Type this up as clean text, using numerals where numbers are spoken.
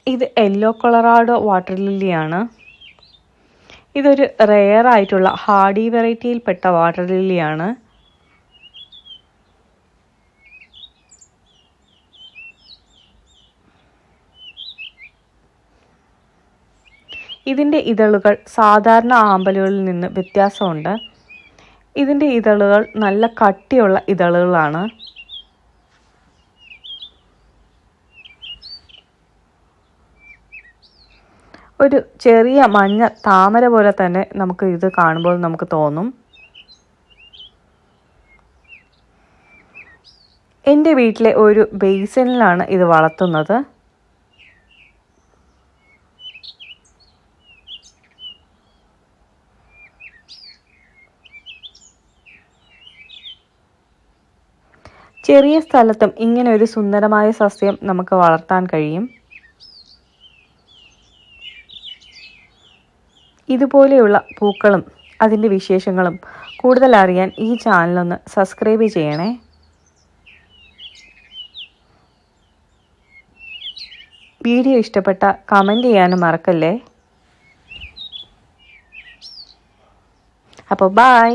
ഇത് yellow Colorado water ലില്ലിയാണ്. ഇതൊരു rare ആയിട്ടുള്ള ഹാർഡി വെറൈറ്റിയിൽപ്പെട്ട വാട്ടർ ലില്ലിയാണ്. ഇതിൻ്റെ ഇതളുകൾ സാധാരണ ആമ്പലുകളിൽ നിന്ന് വ്യത്യാസമുണ്ട്. ഇതിൻ്റെ ഇതളുകൾ നല്ല കട്ടിയുള്ള ഇതളുകളാണ്. ഒരു ചെറിയ മഞ്ഞ താമര പോലെ തന്നെ നമുക്ക് ഇത് കാണുമ്പോൾ നമുക്ക് തോന്നും. എൻ്റെ വീട്ടിലെ ഒരു ബേസിനിലാണ് ഇത് വളർത്തുന്നത്. ചെറിയ സ്ഥലത്തും ഇങ്ങനെ ഒരു സുന്ദരമായ സസ്യം നമുക്ക് വളർത്താൻ കഴിയും. ഇതുപോലെയുള്ള പൂക്കളും അതിൻ്റെ വിശേഷങ്ങളും കൂടുതൽ അറിയാൻ ഈ ചാനലൊന്ന് സബ്സ്ക്രൈബ് ചെയ്യണേ. വീഡിയോ ഇഷ്ടപ്പെട്ട കമൻറ്റ് ചെയ്യാനും മറക്കല്ലേ. അപ്പോൾ ബൈ.